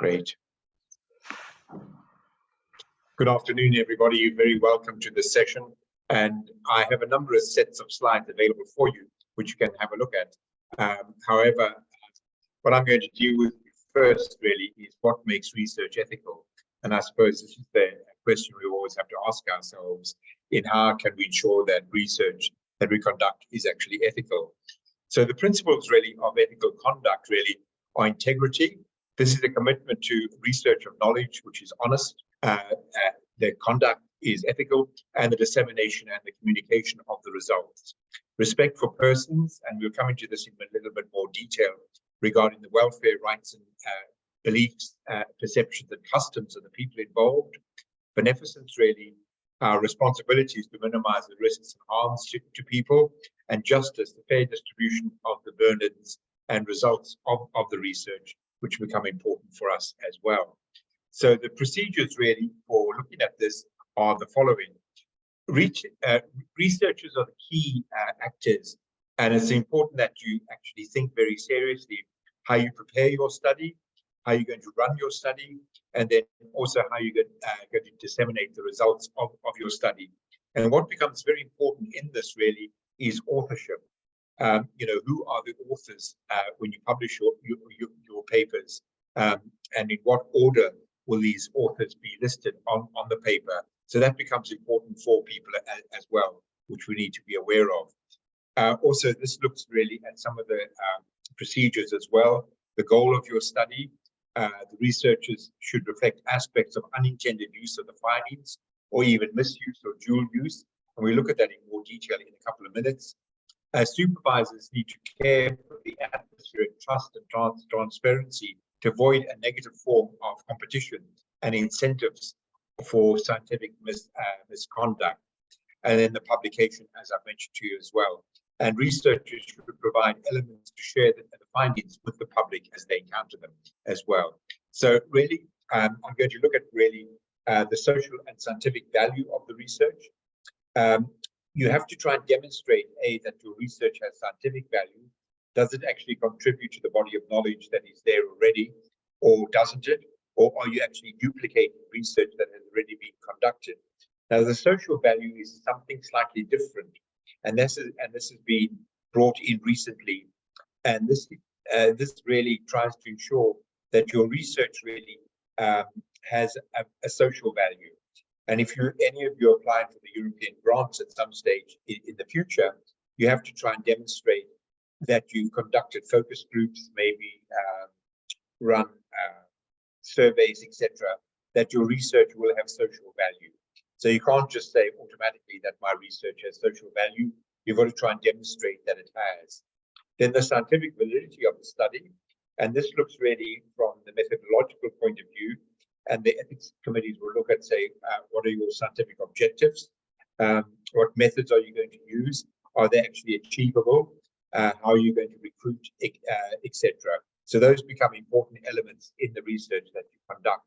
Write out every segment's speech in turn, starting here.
Great. Good afternoon, everybody. You're very welcome to this session. And I have a number of sets of slides available for you, which you can have a look at. However, what I'm going to deal with first really is what makes research ethical. And I suppose this is the question we always have to ask ourselves in how can we ensure that research that we conduct is actually ethical. So the principles really of ethical conduct really are integrity. This is a commitment to research of knowledge, which is honest. The conduct is ethical, and the dissemination and the communication of the results. Respect for persons, and we'll come into this in a little bit more detail regarding the welfare rights and beliefs, perceptions and customs of the people involved. Beneficence, really, our responsibility is to minimize the risks and harms to people, and justice, the fair distribution of the burdens and results of the research, which become important for us as well. So the procedures really for looking at this are the following. Researchers are the key actors, and it's important that you actually think very seriously how you prepare your study, how you're going to run your study, and then also how you're going to disseminate the results of your study. And what becomes very important in this really is authorship. Who are the authors when you publish your papers, and in what order will these authors be listed on the paper? So that becomes important for people as well, which we need to be aware of. Also, this looks really at some of the procedures as well. The goal of your study, the researchers should reflect aspects of unintended use of the findings, or even misuse or dual use. And we'll look at that in more detail in a couple of minutes. Supervisors need to care for the atmosphere of trust and transparency to avoid a negative form of competition and incentives for scientific misconduct. And then the publication, as I've mentioned to you as well. And researchers should provide elements to share the findings with the public as they encounter them as well. So really, I'm going to look at really the social and scientific value of the research. You have to try and demonstrate, that your research has scientific value. Does it actually contribute to the body of knowledge that is there already, or doesn't it? Or are you actually duplicating research that has already been conducted? Now, the social value is something slightly different, and this has been brought in recently. And this really tries to ensure that your research really has a social value. And if any of you are applying for the European grants at some stage in the future, you have to try and demonstrate that you conducted focus groups, maybe run surveys, etc., that your research will have social value. So you can't just say automatically that my research has social value. You've got to try and demonstrate that it has. Then the scientific validity of the study, and this looks really from the methodological point of view, and the ethics committees will look at, say, what are your scientific objectives? What methods are you going to use? Are they actually achievable? How are you going to recruit, etc.? So those become important elements in the research that you conduct.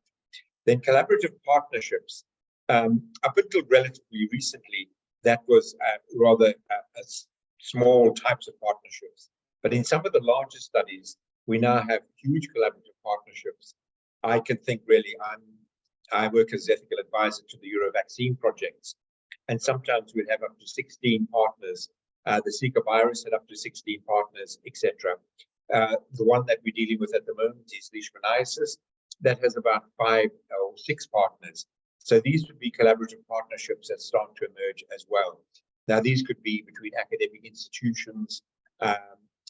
Then collaborative partnerships. Up until relatively recently, that was rather a small types of partnerships. But in some of the larger studies, we now have huge collaborative partnerships. I can think really, I work as ethical advisor to the Euro vaccine projects, and sometimes we'd have up to 16 partners. The Zika virus had up to 16 partners, etc. The one that we're dealing with at the moment is leishmaniasis, that has about 5 or 6 partners. So these would be collaborative partnerships that start to emerge as well. Now, these could be between academic institutions,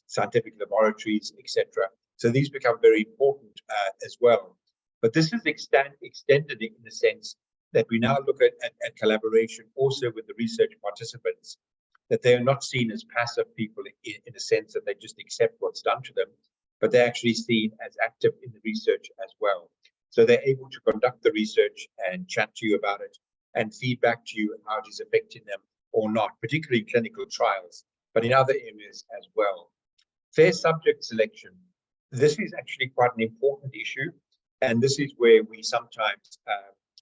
scientific laboratories, etc. So these become very important as well. But this is extended in the sense that we now look at collaboration also with the research participants, that they are not seen as passive people in a sense that they just accept what's done to them, but they're actually seen as active in the research as well. So they're able to conduct the research and chat to you about it and feedback to you how it is affecting them or not, particularly in clinical trials, but in other areas as well. Fair subject selection. This is actually quite an important issue, and this is where we sometimes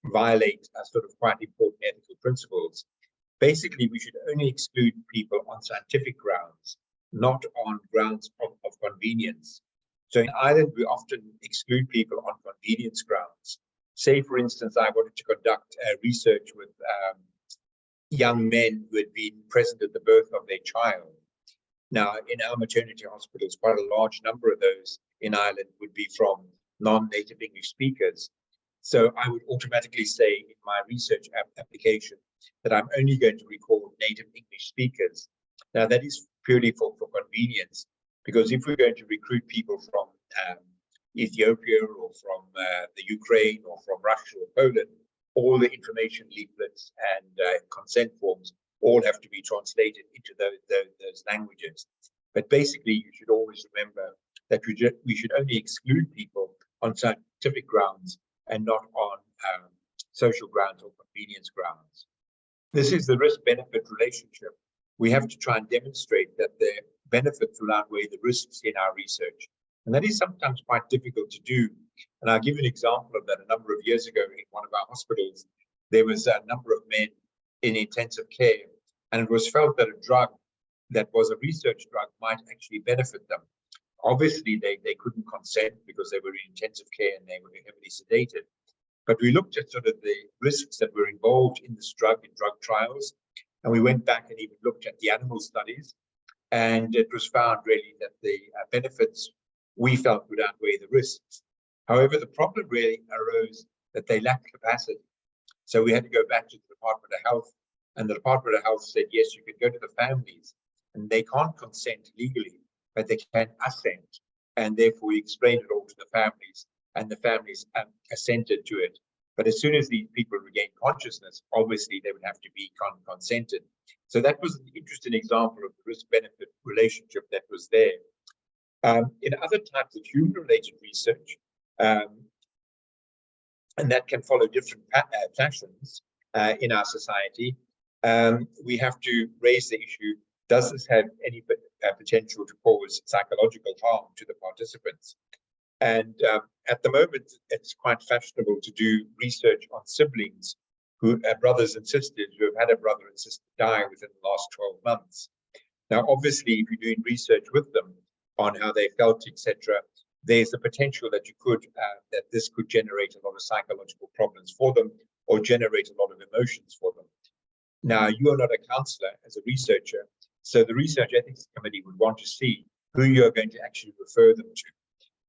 violate sort of quite important ethical principles. Basically, we should only exclude people on scientific grounds, not on grounds of convenience. So in Ireland, we often exclude people on convenience grounds. Say, for instance, I wanted to conduct research with young men who had been present at the birth of their child. Now, in our maternity hospitals, quite a large number of those in Ireland would be from non-native English speakers. So I would automatically say in my research application that I'm only going to record native English speakers. Now, that is purely for convenience, because if we're going to recruit people from Ethiopia or from the Ukraine or from Russia or Poland, all the information leaflets and consent forms all have to be translated into those languages. But basically, you should always remember that we should only exclude people on scientific grounds and not on social grounds or convenience grounds. This is the risk-benefit relationship. We have to try and demonstrate that the benefits will outweigh the risks in our research. And that is sometimes quite difficult to do. And I'll give you an example of that. A number of years ago in one of our hospitals, there was a number of men in intensive care, and it was felt that a drug that was a research drug might actually benefit them. Obviously, they couldn't consent because they were in intensive care and they were heavily sedated. But we looked at sort of the risks that were involved in this drug, in drug trials, and we went back and even looked at the animal studies, and it was found really that the benefits we felt would outweigh the risks. However, the problem really arose that they lacked capacity. So we had to go back to the Department of Health, and the Department of Health said, yes, you can go to the families, and they can't consent legally, but they can assent. And therefore, we explained it all to the families, and the families assented to it. But as soon as these people regained consciousness, obviously they would have to be consented. So that was an interesting example of the risk-benefit relationship that was there. In other types of human-related research, and that can follow different fashions in our society, we have to raise the issue, does this have any potential to cause psychological harm to the participants? And at the moment, it's quite fashionable to do research on siblings, who are brothers and sisters who have had a brother and sister die within the last 12 months. Now, obviously, if you're doing research with them on how they felt, etc., there's the potential that you could that this could generate a lot of psychological problems for them or generate a lot of emotions for them. Now, you are not a counselor as a researcher, so the Research Ethics Committee would want to see who you are going to actually refer them to.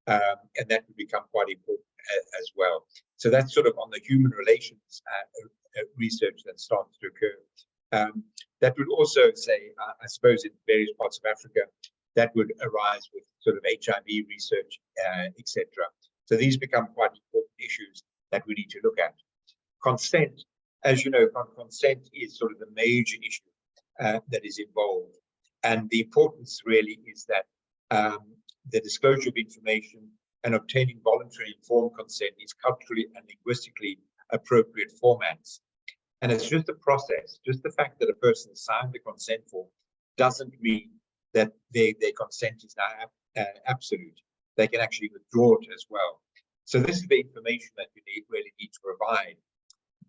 And that would become quite important as well. So that's sort of on the human relations research that starts to occur. That would also say, I suppose in various parts of Africa, that would arise with sort of HIV research, etc. So these become quite important issues that we need to look at. Consent, as you know, consent is sort of the major issue that is involved. And the importance really is that the disclosure of information and obtaining voluntary informed consent is culturally and linguistically appropriate formats. And it's just a process. Just the fact that a person signed the consent form doesn't mean that their consent is now absolute. They can actually withdraw it as well. So this is the information that you really need to provide.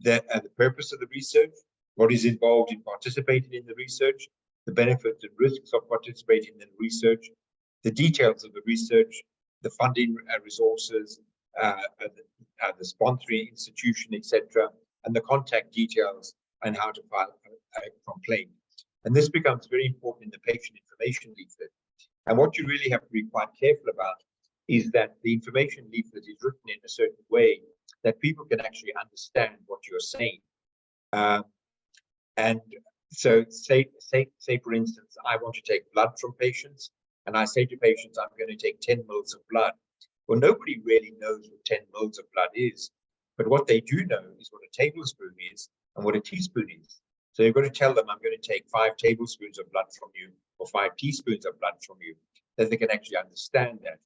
The purpose of the research, what is involved in participating in the research, the benefits and risks of participating in the research, the details of the research, the funding resources, the sponsoring institution, etc., and the contact details and how to file a complaint. And this becomes very important in the patient information leaflet. And what you really have to be quite careful about is that the information leaflet is written in a certain way that people can actually understand what you're saying. And so say, for instance, I want to take blood from patients, and I say to patients, I'm going to take 10 mils of blood. Well, nobody really knows what 10 mils of blood is. But what they do know is what a tablespoon is and what a teaspoon is. So you've got to tell them, I'm going to take 5 tablespoons of blood from you or 5 teaspoons of blood from you, that they can actually understand that.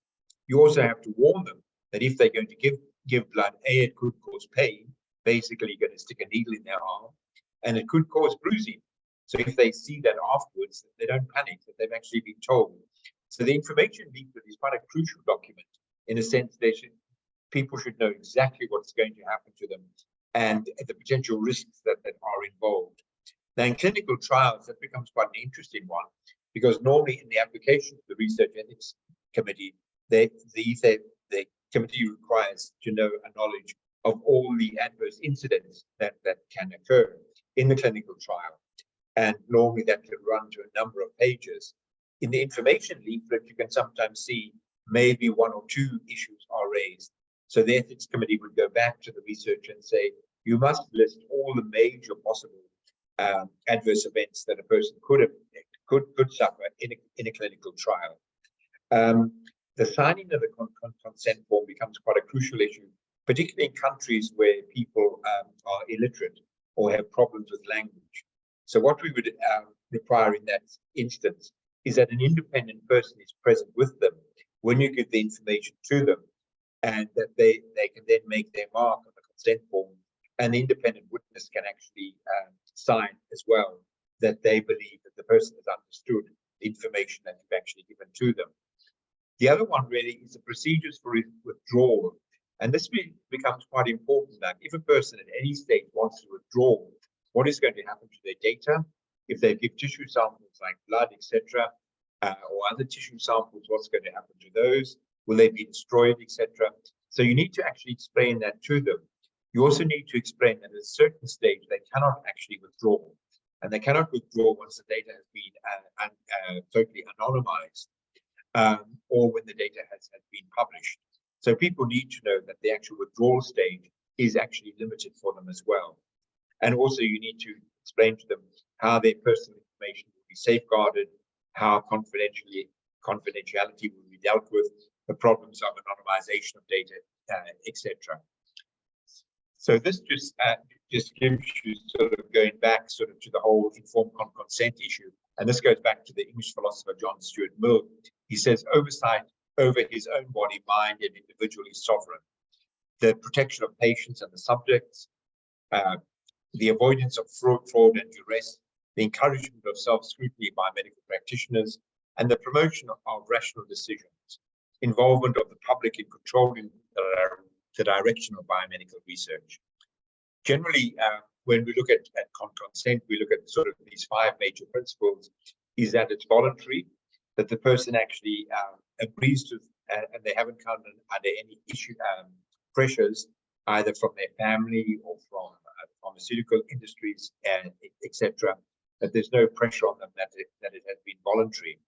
You also have to warn them that if they're going to give blood, A, it could cause pain. Basically, you're going to stick a needle in their arm, and it could cause bruising. So if they see that afterwards, they don't panic, that they've actually been told. So the information leaflet is quite a crucial document in a sense. People should know exactly what's going to happen to them and the potential risks that are involved. Now, in clinical trials, that becomes quite an interesting one, because normally in the application to the Research Ethics Committee, the committee requires to know a knowledge of all the adverse incidents that can occur in the clinical trial. And normally that can run to a number of pages. In the information leaflet, you can sometimes see maybe one or two issues are raised. So the ethics committee would go back to the researcher and say, you must list all the major possible adverse events that a person could suffer in a clinical trial. The signing of the consent form becomes quite a crucial issue, particularly in countries where people are illiterate or have problems with language. So what we would require in that instance is that an independent person is present with them when you give the information to them, and that they can then make their mark on the consent form, and the independent witness can actually sign as well that they believe that the person has understood the information that you've actually given to them. The other one really is the procedures for withdrawal. And this becomes quite important, that if a person at any stage wants to withdraw, what is going to happen to their data? If they give tissue samples like blood, etc., or other tissue samples, what's going to happen to those? Will they be destroyed, etc.? So you need to actually explain that to them. You also need to explain that at a certain stage, they cannot actually withdraw. And they cannot withdraw once the data has been totally anonymized, or when the data has been published. So people need to know that the actual withdrawal stage is actually limited for them as well. And also you need to explain to them how their personal information will be safeguarded, how confidentiality will be dealt with, the problems of anonymization of data, etc. So this just gives you sort of going back sort of to the whole informed consent issue. And this goes back to the English philosopher John Stuart Mill. He says, oversight over his own body, mind, and individual is sovereign. The protection of patients and the subjects, the avoidance of fraud and duress, the encouragement of self-scrutiny by medical practitioners, and the promotion of rational decisions, involvement of the public in controlling the direction of biomedical research. Generally, when we look at consent, we look at sort of these 5 major principles, is that it's voluntary, that the person actually agrees to, and they haven't come under any pressures, either from their family or from pharmaceutical industries, etc., that there's no pressure on them, that it has been voluntary.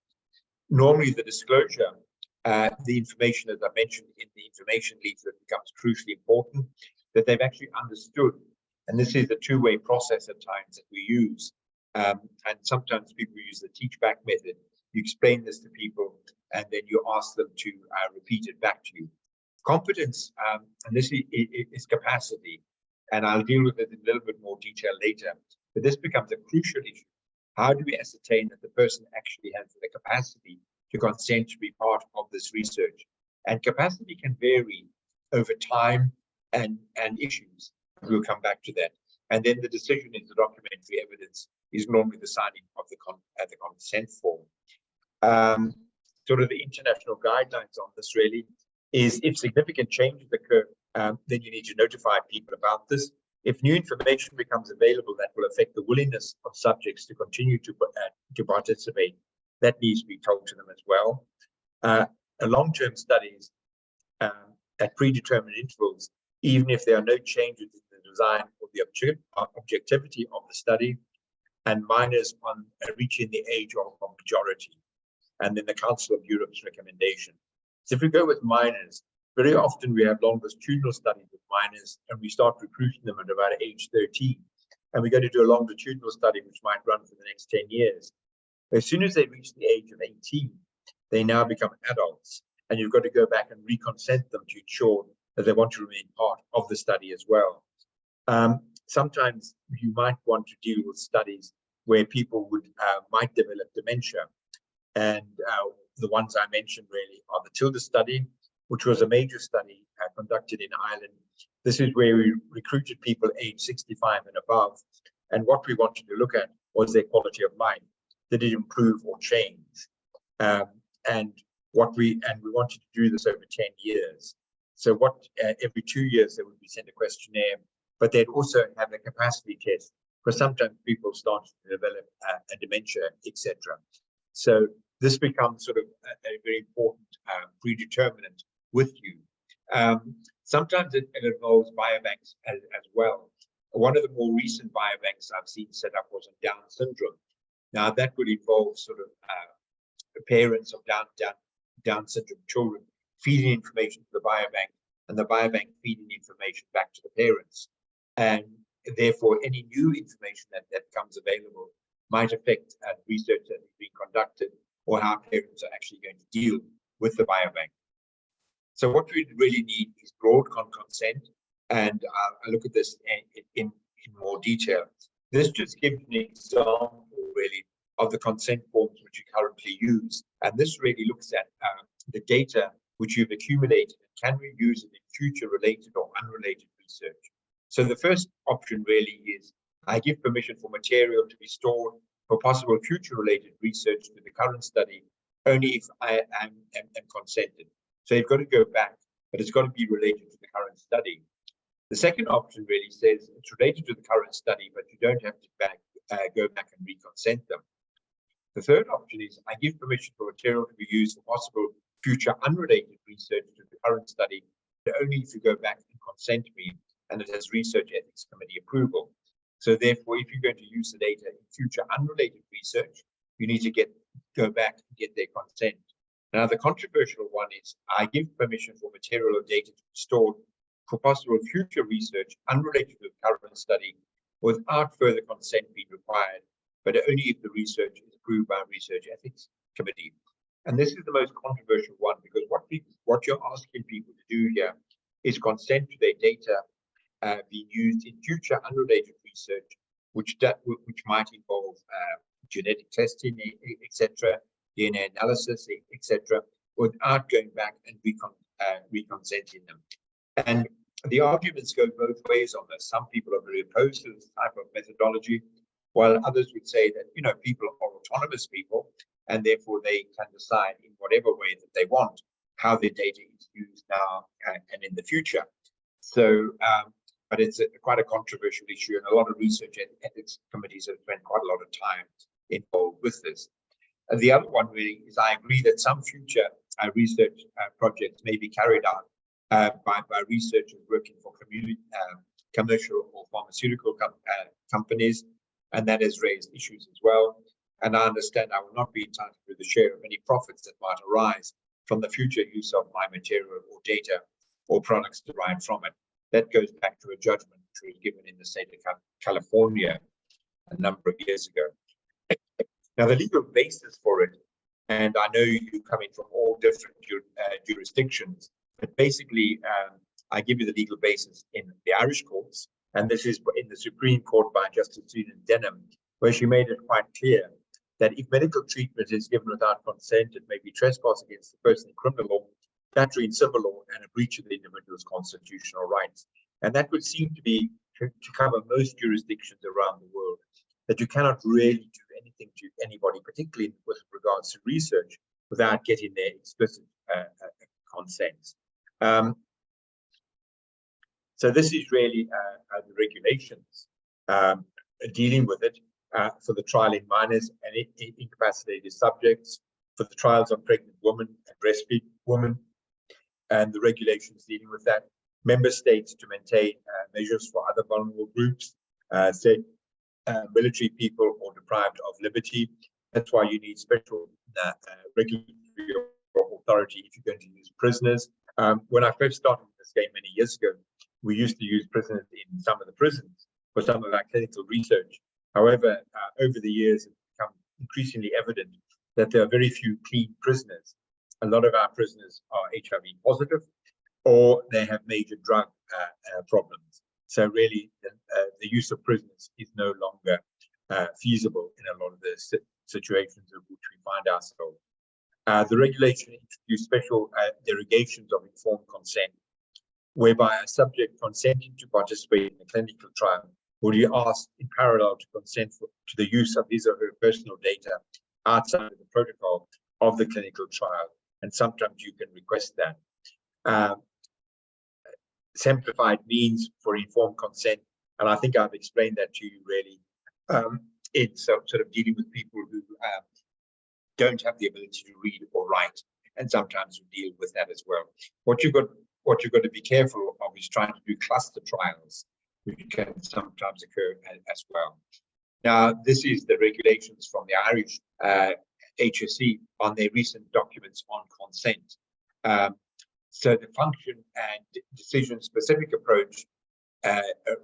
Normally, the disclosure, the information, as I mentioned in the information leaflet, becomes crucially important, that they've actually understood. And this is a two-way process at times that we use. And sometimes people use the teach-back method. You explain this to people, and then you ask them to repeat it back to you. Competence, and this is capacity, and I'll deal with it in a little bit more detail later, but this becomes a crucial issue. How do we ascertain that the person actually has the capacity to consent to be part of this research? And capacity can vary over time and issues. We'll come back to that. And then the decision in the documentary evidence is normally the signing of the consent form. Sort of the international guidelines on this really is, if significant changes occur, then you need to notify people about this. If new information becomes available that will affect the willingness of subjects to continue to participate, that needs to be told to them as well. Long-term studies at predetermined intervals, even if there are no changes in the design or the objectivity of the study, and minors on reaching the age of majority, and then the Council of Europe's recommendation. So if we go with minors, very often we have longitudinal studies with minors, and we start recruiting them at about age 13. And we're going to do a longitudinal study which might run for the next 10 years. As soon as they reach the age of 18, they now become adults, and you've got to go back and reconsent them to ensure that they want to remain part of the study as well. Sometimes you might want to deal with studies where people might develop dementia. And the ones I mentioned really are the Tilda study, which was a major study conducted in Ireland. This is where we recruited people aged 65 and above. And what we wanted to look at was their quality of life. Did it improve or change? And we wanted to do this over 10 years. So every 2 years they would be sent a questionnaire, but they'd also have a capacity test, because sometimes people start to develop a dementia, etc. So this becomes sort of a very important predeterminant with you. Sometimes it involves biobanks as well. One of the more recent biobanks I've seen set up was on Down syndrome. Now that would involve sort of parents of Down syndrome children feeding information to the biobank, and the biobank feeding information back to the parents. And therefore, any new information that comes available might affect research that is being conducted, or how parents are actually going to deal with the biobank. So what we really need is broad consent, and I look at this in more detail. This just gives an example, really, of the consent forms which you currently use, and this really looks at the data which you've accumulated, and can we use it in future related or unrelated research. So the first option really is, I give permission for material to be stored for possible future related research to the current study, only if I am consented. So you've got to go back, but it's got to be related to the current study. The second option really says it's related to the current study, but you don't have to go back and reconsent them. The third option is, I give permission for material to be used for possible future unrelated research to the current study, but only if you go back and consent me, and it has Research Ethics Committee approval. So therefore, if you're going to use the data in future unrelated research, you need to go back and get their consent. Now, the controversial one is, I give permission for material or data to be stored for possible future research unrelated to the current study without further consent being required, but only if the research is approved by Research Ethics Committee. And this is the most controversial one, because what you're asking people to do here is consent to their data being used in future unrelated research, which might involve genetic testing, etc., DNA analysis, etc., without going back and reconsenting them. And the arguments go both ways on this. Some people are very opposed to this type of methodology, while others would say that people are autonomous people, and therefore they can decide in whatever way that they want how their data is used now and in the future. So, but it's quite a controversial issue, and a lot of research ethics committees have spent quite a lot of time involved with this. And the other one really is, I agree that some future research projects may be carried out by researchers working for commercial or pharmaceutical companies, and that has raised issues as well. And I understand I will not be entitled to the share of any profits that might arise from the future use of my material or data or products derived from it. That goes back to a judgment which was given in the state of California a number of years ago. Now, the legal basis for it, and I know you're coming from all different jurisdictions, but basically, I give you the legal basis in the Irish courts, and this is in the Supreme Court by Justice Susan Denham, where she made it quite clear that if medical treatment is given without consent, it may be trespass against the person in criminal law, battery in civil law, and a breach of the individual's constitutional rights. And that would seem to be to cover most jurisdictions around the world, that you cannot really do anything to anybody, particularly with regards to research, without getting their explicit consent. So this is really the regulations dealing with it for the trial in minors and incapacitated subjects, for the trials on pregnant women and breastfeeding women, and the regulations dealing with that. Member states to maintain measures for other vulnerable groups, say military people or deprived of liberty. That's why you need special regulatory authority if you're going to use prisoners. When I first started this game many years ago, we used to use prisoners in some of the prisons for some of our clinical research. However, over the years, it's become increasingly evident that there are very few clean prisoners. A lot of our prisoners are HIV positive, or they have major drug problems. So really, the use of prisoners is no longer feasible in a lot of the situations in which we find ourselves. The regulation introduced special derogations of informed consent, whereby a subject consenting to participate in a clinical trial would be asked in parallel to consent to the use of his or her personal data outside of the protocol of the clinical trial. And sometimes you can request that. Simplified means for informed consent, and I think I've explained that to you really. It's sort of dealing with people who don't have the ability to read or write, and sometimes we deal with that as well. What you've got to be careful of is trying to do cluster trials, which can sometimes occur as well. Now, this is the regulations from the Irish HSE on their recent documents on consent. So the function and decision-specific approach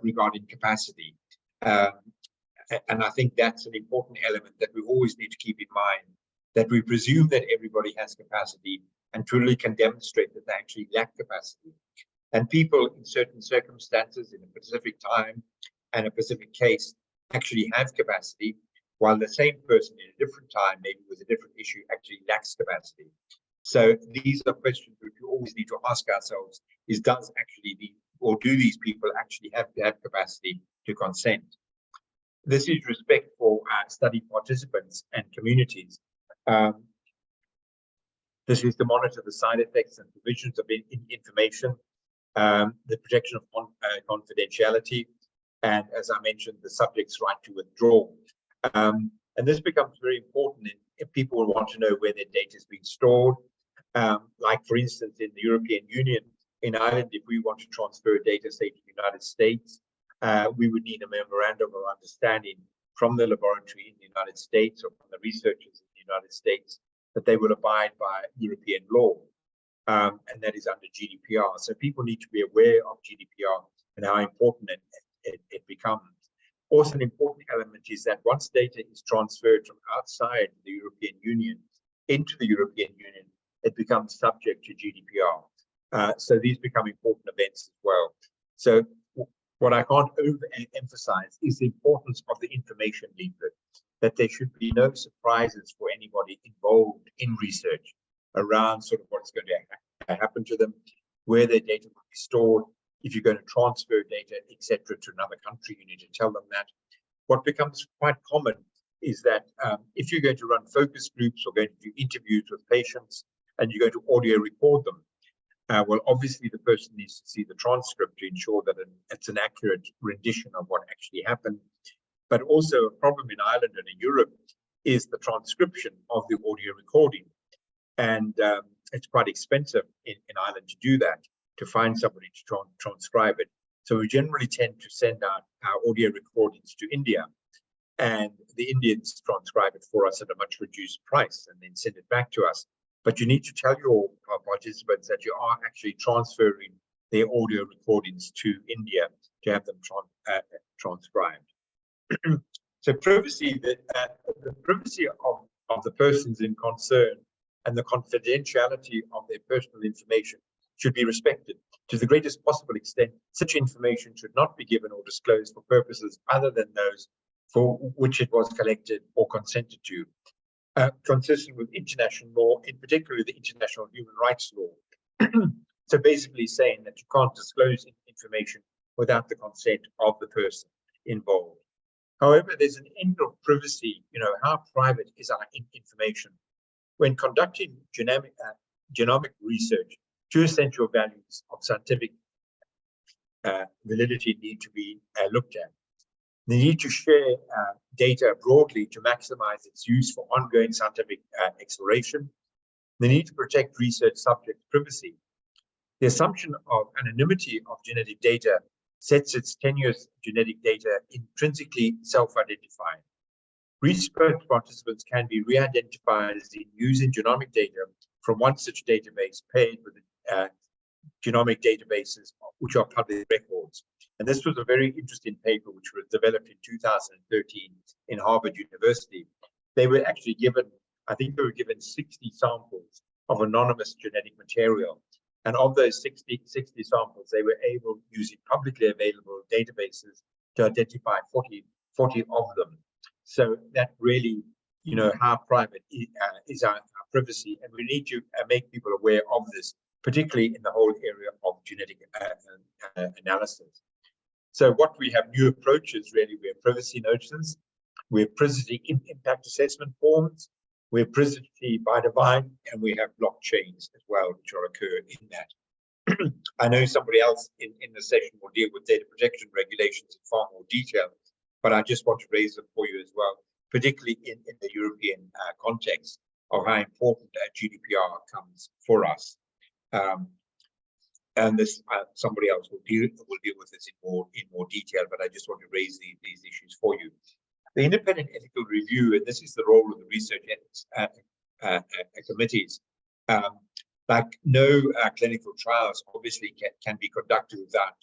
regarding capacity. And I think that's an important element that we always need to keep in mind, that we presume that everybody has capacity and truly can demonstrate that they actually lack capacity. And people in certain circumstances, in a specific time and a specific case, actually have capacity, while the same person in a different time, maybe with a different issue, actually lacks capacity. So these are questions which we always need to ask ourselves, is does actually do these people actually have to have capacity to consent? This is respect for study participants and communities. This is to monitor the side effects and provisions of information, the protection of confidentiality, and as I mentioned, the subject's right to withdraw. And this becomes very important if people want to know where their data is being stored. Like, for instance, in the European Union, in Ireland, if we want to transfer data, say, to the United States, we would need a memorandum of understanding from the laboratory in the United States or from the researchers in the United States that they will abide by European law, and that is under GDPR. So people need to be aware of GDPR and how important it becomes. Also, an important element is that once data is transferred from outside the European Union into the European Union, it becomes subject to GDPR. So these become important events as well. So what I can't overemphasize is the importance of the information leaflet, that there should be no surprises for anybody involved in research around sort of what's going to happen to them, where their data will be stored. If you're going to transfer data, etc., to another country, you need to tell them that. What becomes quite common is that if you're going to run focus groups or going to do interviews with patients and you're going to audio record them, well, obviously the person needs to see the transcript to ensure that it's an accurate rendition of what actually happened. But also a problem in Ireland and in Europe is the transcription of the audio recording. And it's quite expensive in Ireland to do that, to find somebody to transcribe it. So we generally tend to send out our audio recordings to India, and the Indians transcribe it for us at a much reduced price and then send it back to us. But you need to tell your participants that you are actually transferring their audio recordings to India to have them transcribed. So privacy, the privacy of the persons in concern and the confidentiality of their personal information should be respected to the greatest possible extent. Such information should not be given or disclosed for purposes other than those for which it was collected or consented to, consistent with international law, in particular the international human rights law. So basically saying that you can't disclose information without the consent of the person involved. However, there's an end of privacy. How private is our information? When conducting genomic research, two essential values of scientific validity need to be looked at. The need to share data broadly to maximize its use for ongoing scientific exploration. The need to protect research subject privacy. The assumption of anonymity of genetic data sets its tenuous genetic data intrinsically self-identifying. Research participants can be re-identified as in using genomic data from one such database paired with genomic databases which are public records. And this was a very interesting paper which was developed in 2013 in Harvard University. They were actually given, I think they were given 60 samples of anonymous genetic material. And of those 60 samples, they were able, using publicly available databases, to identify 40 of them. So that really, how private is our privacy. And we need to make people aware of this, particularly in the whole area of genetic analysis. So what we have new approaches, really, we have privacy notices, we have privacy impact assessment forms, we have privacy by design, and we have blockchains as well, which are occur in that. I know somebody else in the session will deal with data protection regulations in far more detail, but I just want to raise them for you as well, particularly in the European context. of how important GDPR comes for us. And this somebody else will deal with this in more detail, but I just want to raise these issues for you. The independent ethical review, and this is the role of the research ethics committees. Like no clinical trials obviously can be conducted without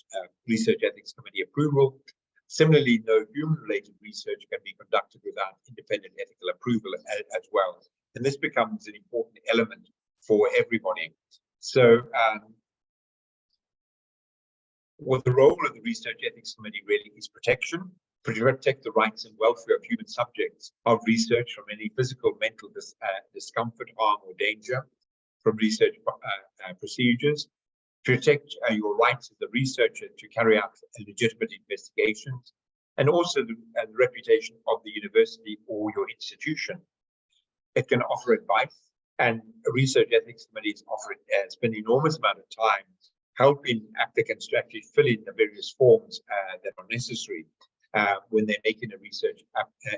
research ethics committee approval. Similarly, no human-related research can be conducted without independent ethical approval as well. And this becomes an important element for everybody. So what the role of the research ethics committee really is protection, protect the rights and welfare of human subjects of research from any physical, mental discomfort, harm, or danger from research procedures, protect your rights as a researcher to carry out legitimate investigations, and also the reputation of the university or your institution. It can offer advice, and research ethics committees spend an enormous amount of time helping applicants to actually fill in the various forms that are necessary when they're making a research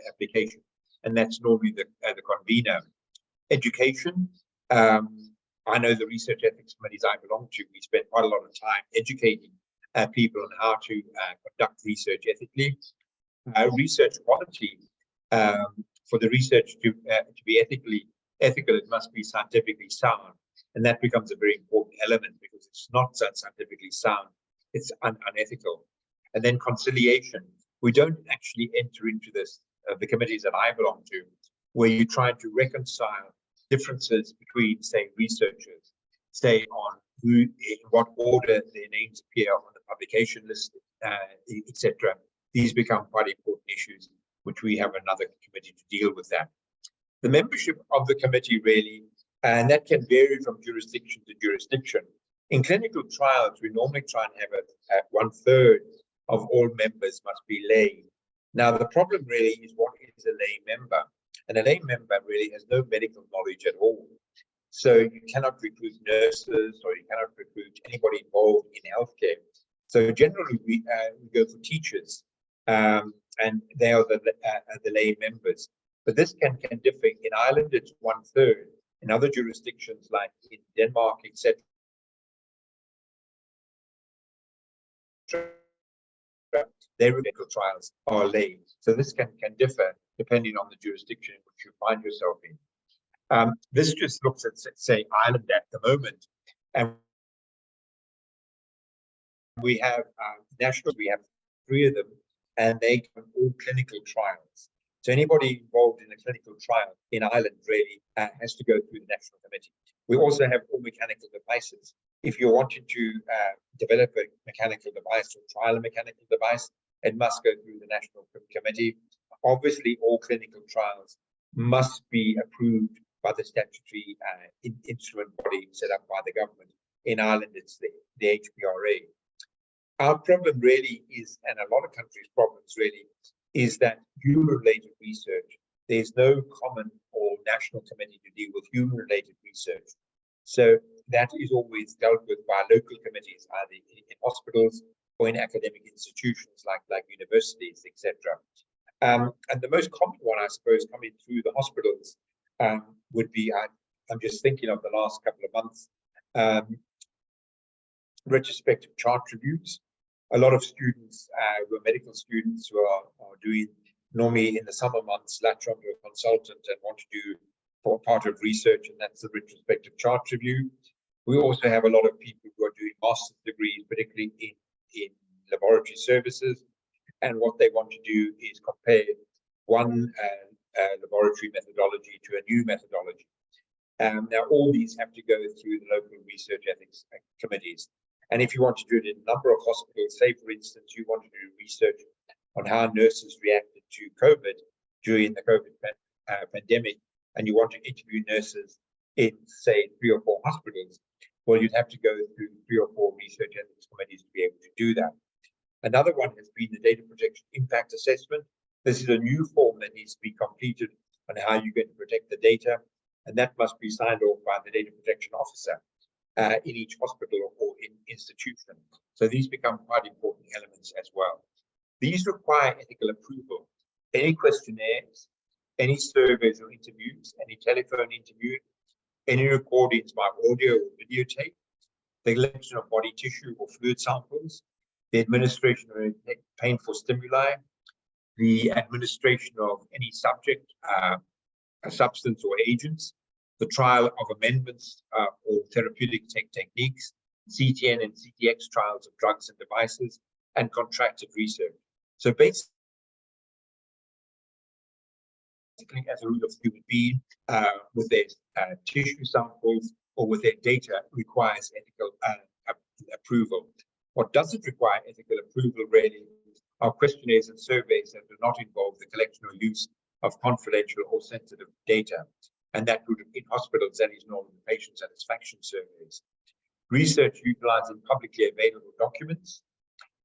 application. And that's normally the convener. Education. I know the research ethics committees I belong to, we spend quite a lot of time educating people on how to conduct research ethically. Research quality. For the research to be ethical, it must be scientifically sound. And that becomes a very important element because it's not scientifically sound, it's unethical. And then conciliation. We don't actually enter into this, the committees that I belong to, where you try to reconcile differences between, say, researchers, say on in what order their names appear on the publication list, etc. These become quite important issues, which we have another committee to deal with that. The membership of the committee really, and that can vary from jurisdiction to jurisdiction. In clinical trials, we normally try and have 1/3 of all members must be lay. Now, the problem really is, what is a lay member? And a lay member really has no medical knowledge at all. So you cannot recruit nurses, or you cannot recruit anybody involved in healthcare. So generally, we go for teachers, and they are the lay members. But this can differ. In Ireland, it's 1/3. In other jurisdictions, like in Denmark, etc., their clinical trials are lay. So this can differ depending on the jurisdiction in which you find yourself in. This just looks at, say, Ireland at the moment. And we have national, we have 3 of them, and they come all clinical trials. So anybody involved in a clinical trial in Ireland really has to go through the national committee. We also have all mechanical devices. If you're wanting to develop a mechanical device or trial a mechanical device, it must go through the national committee. Obviously, all clinical trials must be approved by the statutory instrument body set up by the government. In Ireland, it's the HPRA. Our problem really is, and a lot of countries' problems really, is that human-related research, there's no common or national committee to deal with human-related research. So that is always dealt with by local committees, either in hospitals or in academic institutions like universities, etc. And the most common one, I suppose, coming through the hospitals would be, I'm just thinking of the last couple of months, retrospective chart reviews. A lot of students who are medical students who are doing, normally in the summer months, latch onto a consultant and want to do for part of research, and that's the retrospective chart review. We also have a lot of people who are doing master's degrees, particularly in laboratory services, and what they want to do is compare one laboratory methodology to a new methodology. Now, all these have to go through the local research ethics committees. And if you want to do it in a number of hospitals, say, for instance, you want to do research on how nurses reacted to COVID during the COVID pandemic, and you want to interview nurses in, say, 3 or 4 hospitals, well, you'd have to go through 3 or 4 research ethics committees to be able to do that. Another one has been the data protection impact assessment. This is a new form that needs to be completed on how you're going to protect the data, and that must be signed off by the data protection officer in each hospital or in institution. So these become quite important elements as well. These require ethical approval. Any questionnaires, any surveys or interviews, any telephone interview, any recordings by audio or videotape, the collection of body tissue or fluid samples, the administration of painful stimuli, the administration of any subject, a substance or agents, the trial of amendments or therapeutic techniques, CTN and CTX trials of drugs and devices, and contracted research. So basically, as a rule of human being, with their tissue samples or with their data requires ethical approval. What doesn't require ethical approval really are questionnaires and surveys that do not involve the collection or use of confidential or sensitive data. And that would, in hospitals, that is known as patient satisfaction surveys. Research utilizing publicly available documents,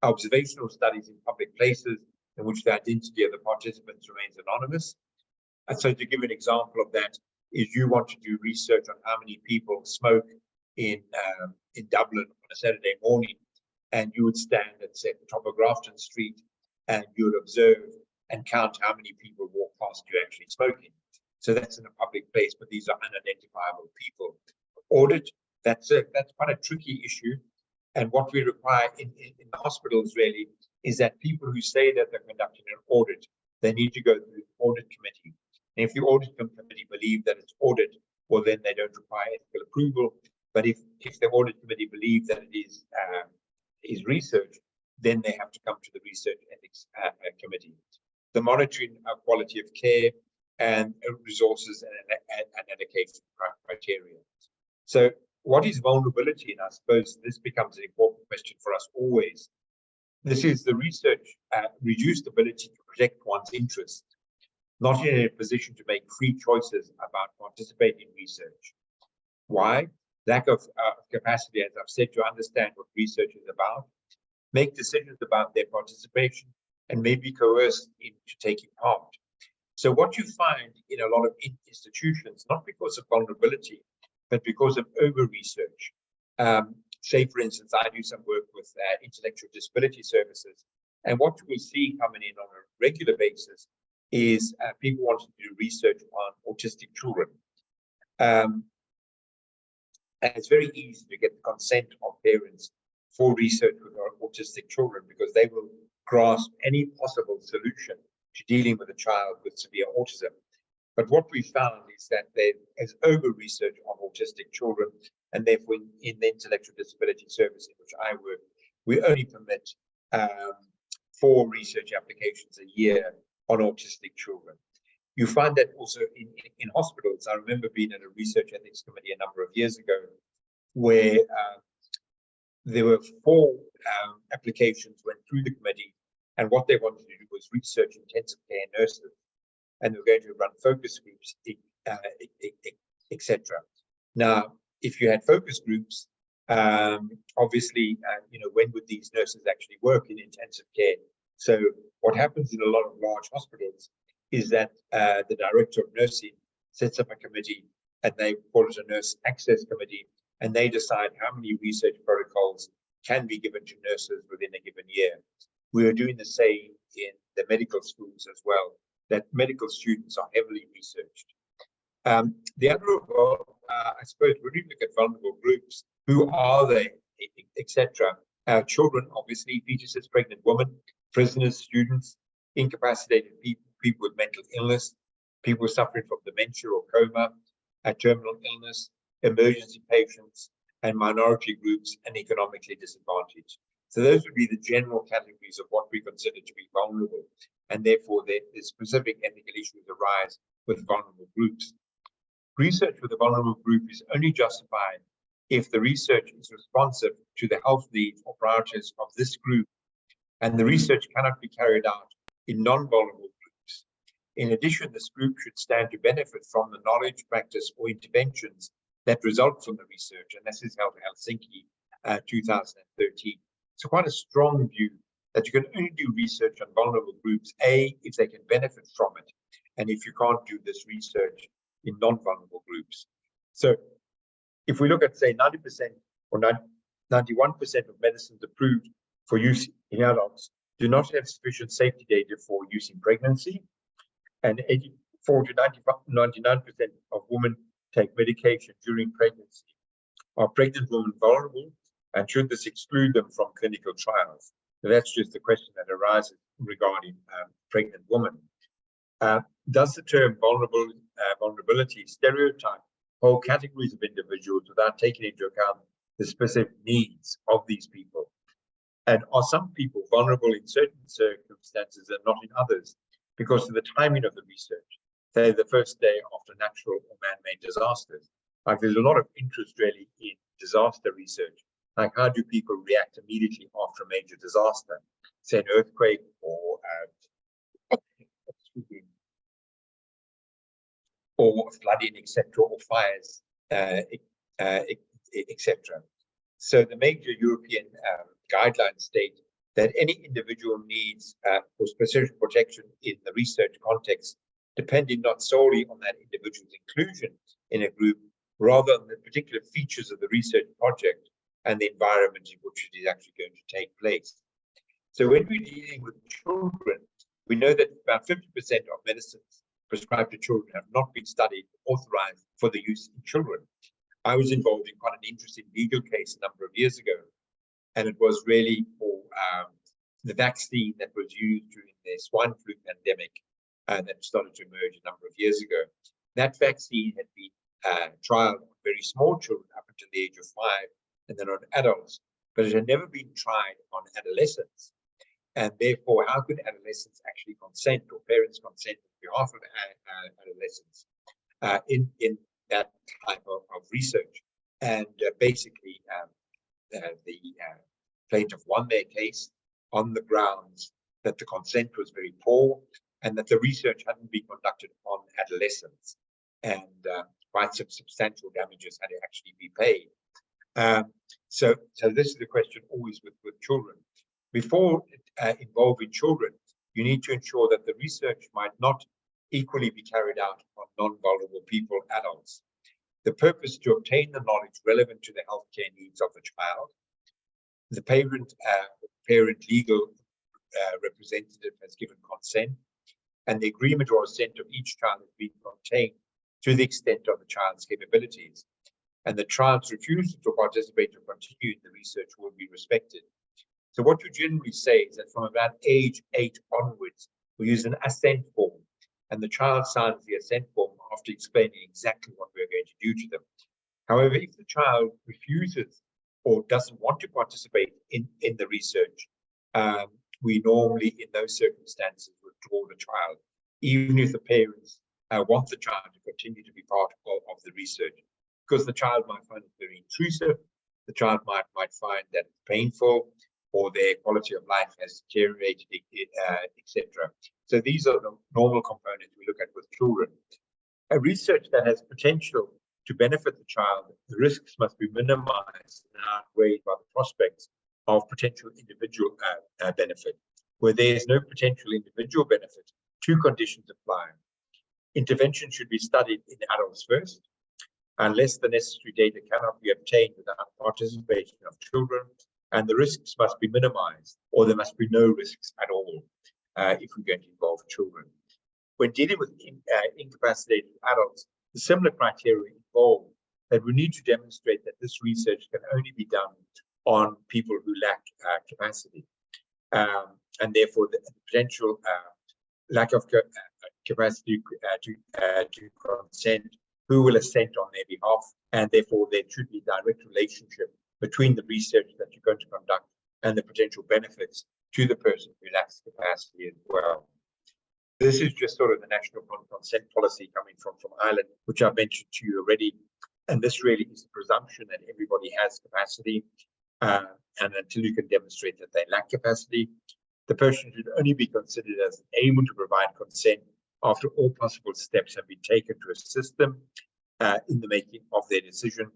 observational studies in public places in which the identity of the participants remains anonymous. And so to give an example of that, is you want to do research on how many people smoke in Dublin on a Saturday morning, and you would stand at, say, the top of Grafton Street, and you would observe and count how many people walk past you actually smoking. So that's in a public place, but these are unidentifiable people. Audit, that's quite a tricky issue. And what we require in the hospitals really is that people who say that they're conducting an audit, they need to go through the audit committee. And if the audit committee believe that it's audit, well, then they don't require ethical approval. But if the audit committee believe that it is research, then they have to come to the research ethics committee. The monitoring of quality of care and resources and allocation criteria. So what is vulnerability? And I suppose this becomes an important question for us always. This is the research reduced ability to protect one's interests, not in a position to make free choices about participating in research. Why? Lack of capacity, as I've said, to understand what research is about, make decisions about their participation, and may be coerced into taking part. So what you find in a lot of institutions, not because of vulnerability, but because of over-research. Say, for instance, I do some work with intellectual disability services, and what we see coming in on a regular basis is people wanting to do research on autistic children. And it's very easy to get the consent of parents for research with autistic children because they will grasp any possible solution to dealing with a child with severe autism. But what we found is that there is over-research on autistic children, and therefore in the intellectual disability service in which I work, we only permit 4 research applications a year on autistic children. You find that also in hospitals. I remember being in a research ethics committee a number of years ago where there were 4 applications went through the committee, and what they wanted to do was research intensive care nurses, and they were going to run focus groups, etc. Now, if you had focus groups, obviously, when would these nurses actually work in intensive care? So what happens in a lot of large hospitals is that the director of nursing sets up a committee, and they call it a nurse access committee, and they decide how many research protocols can be given to nurses within a given year. We are doing the same in the medical schools as well, that medical students are heavily researched. The other, I suppose, when you look at vulnerable groups, who are they, etc. Children, obviously, fetuses, pregnant women, prisoners, students, incapacitated people, people with mental illness, people suffering from dementia or coma, terminal illness, emergency patients, and minority groups, and economically disadvantaged. So those would be the general categories of what we consider to be vulnerable, and therefore the specific ethical issues arise with vulnerable groups. Research with a vulnerable group is only justified if the research is responsive to the health needs or priorities of this group, and the research cannot be carried out in non-vulnerable groups. In addition, this group should stand to benefit from the knowledge, practice, or interventions that result from the research, and this is held in Helsinki 2013. So quite a strong view that you can only do research on vulnerable groups, A, if they can benefit from it, and if you can't do this research in non-vulnerable groups. So if we look at, say, 90% or 91% of medicines approved for use in adults do not have sufficient safety data for use in pregnancy, and to 99% of women take medication during pregnancy. Are pregnant women vulnerable, and should this exclude them from clinical trials? So that's just a question that arises regarding pregnant women. Does the term vulnerability stereotype whole categories of individuals without taking into account the specific needs of these people? And are some people vulnerable in certain circumstances and not in others because of the timing of the research, say the first day after natural or man-made disasters? Like, there's a lot of interest really in disaster research. Like, how do people react immediately after a major disaster, say an earthquake or flooding, etc., or fires, etc. So the major European guidelines state that any individual needs for specific protection in the research context, depending not solely on that individual's inclusion in a group, rather than the particular features of the research project and the environment in which it is actually going to take place. So when we're dealing with children, we know that about 50% of medicines prescribed to children have not been studied, authorized for the use in children. I was involved in quite an interesting legal case a number of years ago, and it was really for the vaccine that was used during the swine flu pandemic that started to emerge a number of years ago. That vaccine had been trialed on very small children up until the age of 5, and then on adults, but it had never been tried on adolescents. And therefore, how could adolescents actually consent, or parents consent on behalf of adolescents in that type of research? And basically, the plaintiff won their case on the grounds that the consent was very poor and that the research hadn't been conducted on adolescents, and quite some substantial damages had to actually be paid. So this is the question always with children. Before involving children, you need to ensure that the research might not equally be carried out on non-vulnerable people, adults. The purpose to obtain the knowledge relevant to the healthcare needs of the child. The parent legal representative has given consent, and the agreement or assent of each child has been contained to the extent of the child's capabilities. And the child's refusal to participate or continue in the research will be respected. So what you generally say is that from about age 8 onwards, we use an assent form, and the child signs the assent form after explaining exactly what we're going to do to them. However, if the child refuses or doesn't want to participate in the research, we normally, in those circumstances, withdraw the child, even if the parents want the child to continue to be part of the research, because the child might find it very intrusive, the child might find that it's painful, or their quality of life has deteriorated, etc. So these are the normal components we look at with children. A research that has potential to benefit the child, the risks must be minimized and outweighed by the prospects of potential individual benefit. Where there is no potential individual benefit, 2 conditions apply. Intervention should be studied in adults first, unless the necessary data cannot be obtained without participation of children, and the risks must be minimized, or there must be no risks at all if we're going to involve children. When dealing with incapacitated adults, the similar criteria involve that we need to demonstrate that this research can only be done on people who lack capacity, and therefore the potential lack of capacity to consent, who will assent on their behalf, and therefore there should be a direct relationship between the research that you're going to conduct and the potential benefits to the person who lacks capacity as well. This is just sort of the national consent policy coming from Ireland, which I mentioned to you already. And this really is the presumption that everybody has capacity. And until you can demonstrate that they lack capacity, the person should only be considered as able to provide consent after all possible steps have been taken to assist them in the making of their decision.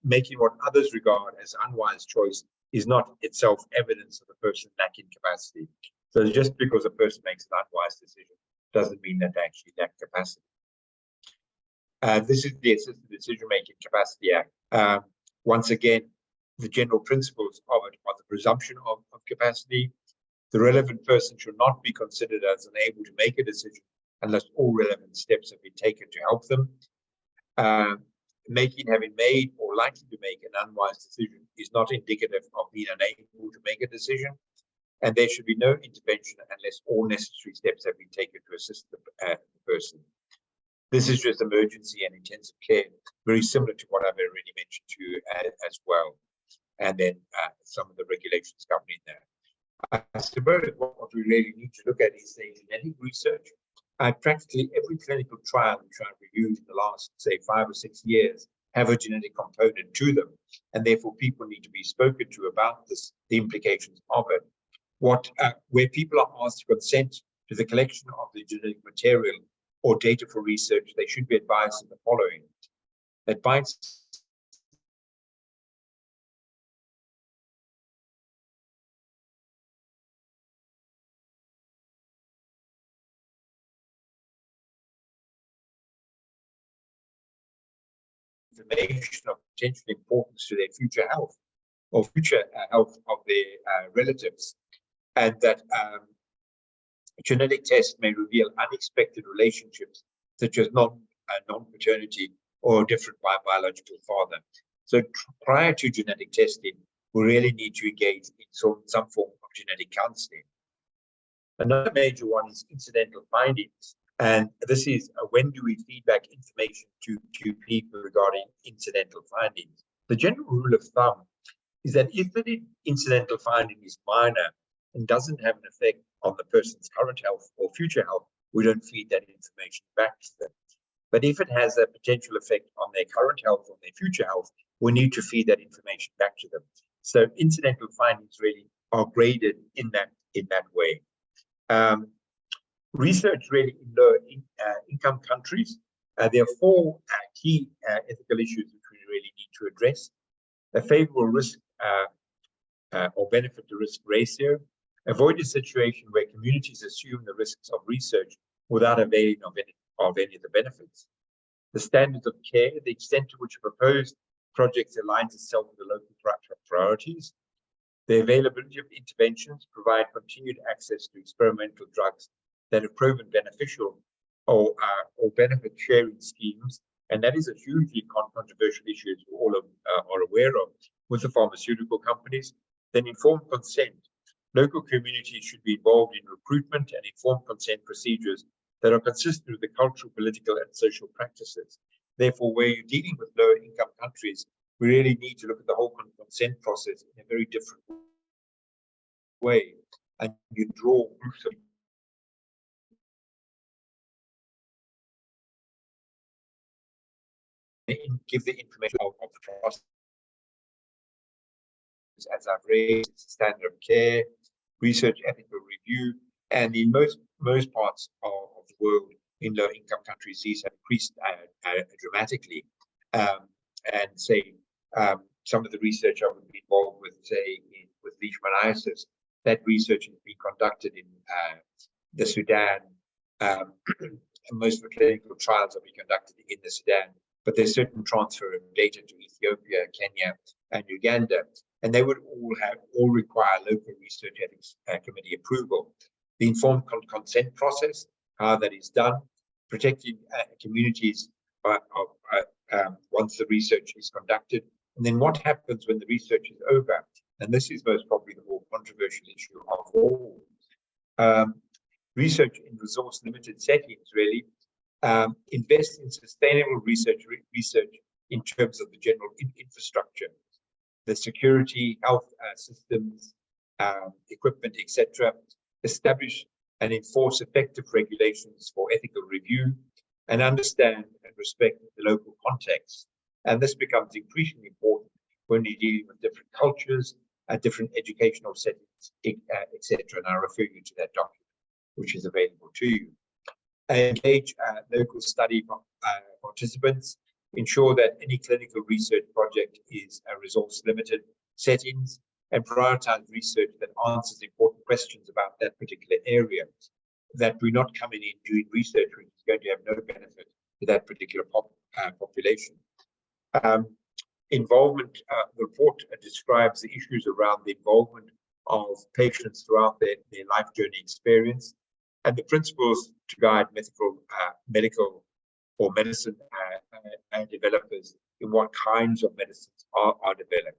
Making what others regard as unwise choice is not itself evidence of the person lacking capacity. So just because a person makes an unwise decision doesn't mean that they actually lack capacity. This is the Assisted Decision-Making Capacity Act. Once again, the general principles of it are the presumption of capacity. The relevant person should not be considered as unable to make a decision unless all relevant steps have been taken to help them. Having made or likely to make an unwise decision is not indicative of being unable to make a decision, and there should be no intervention unless all necessary steps have been taken to assist the person. This is just emergency and intensive care, very similar to what I've already mentioned to you as well. And then some of the regulations governing that. I suppose what we really need to look at is the genetic research. Practically every clinical trial which I've reviewed in the last, say, 5 or 6 years have a genetic component to them, and therefore people need to be spoken to about this, the implications of it. Where people are asked to consent to the collection of the genetic material or data for research, they should be advised of the following. Advice information of potential importance to their future health or future health of their relatives, and that genetic tests may reveal unexpected relationships such as non-paternity or a different biological father. So prior to genetic testing, we really need to engage in some form of genetic counseling. Another major one is incidental findings. And this is when do we feed back information to people regarding incidental findings? The general rule of thumb is that if the incidental finding is minor and doesn't have an effect on the person's current health or future health, we don't feed that information back to them. But if it has a potential effect on their current health or their future health, we need to feed that information back to them. So incidental findings really are graded in that way. Research really in lower income countries, there are 4 key ethical issues which we really need to address. A favorable risk or benefit to risk ratio. Avoid a situation where communities assume the risks of research without availing of any of the benefits. The standards of care, the extent to which a proposed project aligns itself with the local priorities. The availability of interventions provide continued access to experimental drugs that have proven beneficial or benefit sharing schemes. And that is a hugely controversial issue, as we all are aware of, with the pharmaceutical companies. Then informed consent. Local communities should be involved in recruitment and informed consent procedures that are consistent with the cultural, political, and social practices. Therefore, where you're dealing with lower income countries, we really need to look at the whole consent process in a very different way. And you draw groups of give the information of the process. As I've raised, standard of care, research ethical review, and in most parts of the world, in low-income countries, these have increased dramatically. And say some of the research I would be involved with, say, with leishmaniasis, that research has been conducted in the Sudan. Most of the clinical trials have been conducted in the Sudan, but there's certain transfer of data to Ethiopia, Kenya, and Uganda, and they would all require local research ethics committee approval. The informed consent process, how that is done, protecting communities once the research is conducted, and then what happens when the research is over. And this is most probably the more controversial issue of all. Research in resource-limited settings, really. Invest in sustainable research in terms of the general infrastructure, the security, health systems, equipment, etc. Establish and enforce effective regulations for ethical review, and understand and respect the local context. And this becomes increasingly important when you're dealing with different cultures, different educational settings, etc. And I'll refer you to that document, which is available to you. Engage local study participants. Ensure that any clinical research project is a resource-limited settings, and prioritize research that answers important questions about that particular area. That we're not coming in doing research which is going to have no benefit to that particular population. Involvement, the report describes the issues around the involvement of patients throughout their life journey experience. and the principles to guide medical or medicine developers in what kinds of medicines are developed.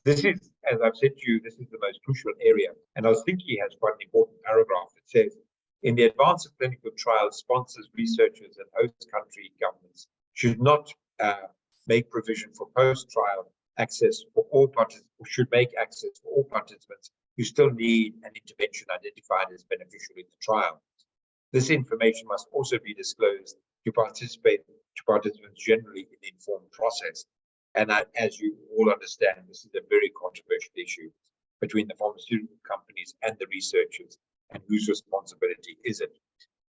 This is, as I've said to you, this is the most crucial area. And Helsinki has quite an important paragraph that says, in the advance of clinical trials, sponsors, researchers, and host country governments should not make provision for post-trial access for all participants, or should make access for all participants who still need an intervention identified as beneficial in the trial. This information must also be disclosed to participants generally in the informed process. And as you all understand, this is a very controversial issue between the pharmaceutical companies and the researchers, and whose responsibility is it?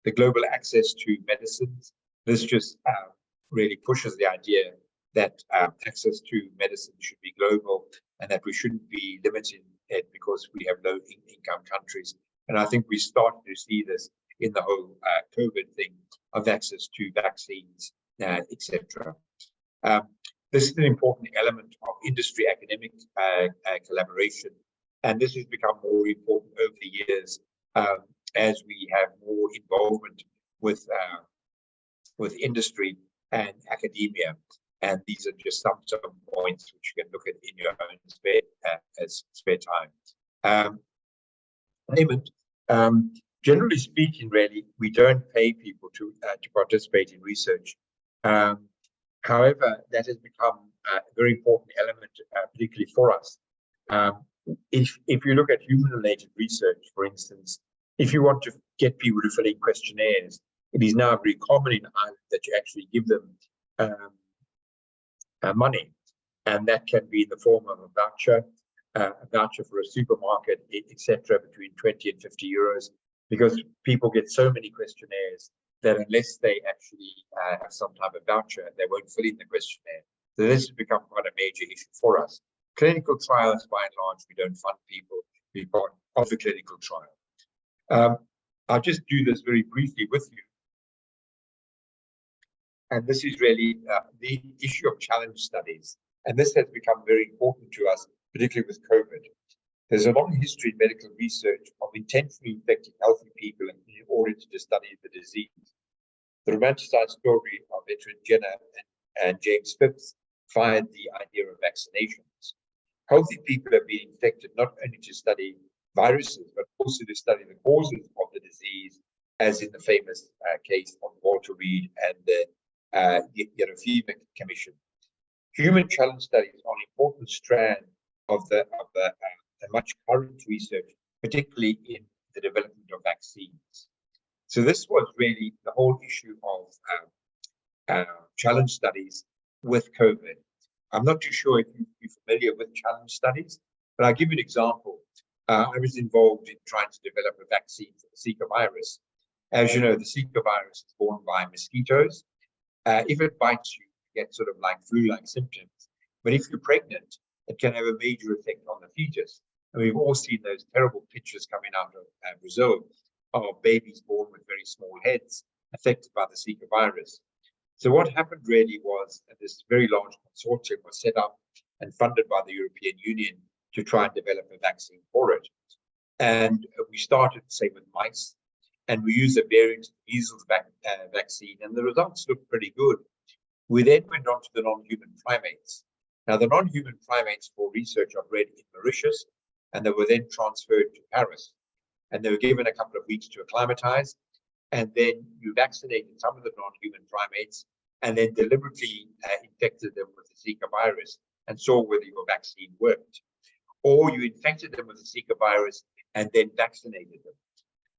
The global access to medicines, this just really pushes the idea that access to medicine should be global, and that we shouldn't be limiting it because we have low-income countries. And I think we started to see this in the whole COVID thing of access to vaccines, etc. This is an important element of industry-academic collaboration, and this has become more important over the years as we have more involvement with industry and academia. And these are just some points which you can look at in your own spare time. Payment. Generally speaking, really, we don't pay people to participate in research. However, that has become a very important element, particularly for us. If you look at human-related research, for instance, if you want to get people to fill in questionnaires, it is now very common in Ireland that you actually give them money, and that can be in the form of a voucher for a supermarket, etc., between 20 and 50 euros, because people get so many questionnaires that unless they actually have some type of voucher, they won't fill in the questionnaire. So this has become quite a major issue for us. Clinical trials, by and large, we don't fund people to be part of the clinical trial. I'll just do this very briefly with you. And this is really the issue of challenge studies. And this has become very important to us, particularly with COVID. There's a long history in medical research of intentionally infecting healthy people in order to study the disease. The romanticized story of veteran Jenner and James Phipps fired the idea of vaccinations. Healthy people have been infected not only to study viruses, but also to study the causes of the disease, as in the famous case of Walter Reed and the Yellow Fever Commission. Human challenge studies are an important strand of the much current research, particularly in the development of vaccines. So this was really the whole issue of challenge studies with COVID. I'm not too sure if you're familiar with challenge studies, but I'll give you an example. I was involved in trying to develop a vaccine for the Zika virus. As you know, the Zika virus is borne by mosquitoes. If it bites you, you get sort of like flu-like symptoms. But if you're pregnant, it can have a major effect on the fetus. And we've all seen those terrible pictures coming out of Brazil of babies born with very small heads affected by the Zika virus. So what happened really was this very large consortium was set up and funded by the European Union to try and develop a vaccine for it. And we started, say, with mice, and we used a variant measles vaccine, and the results looked pretty good. We then went on to the non-human primates. Now, the non-human primates for research are bred in Mauritius, and they were then transferred to Paris. And they were given a couple of weeks to acclimatize, and then you vaccinated some of the non-human primates, and then deliberately infected them with the Zika virus and saw whether your vaccine worked. Or you infected them with the Zika virus and then vaccinated them.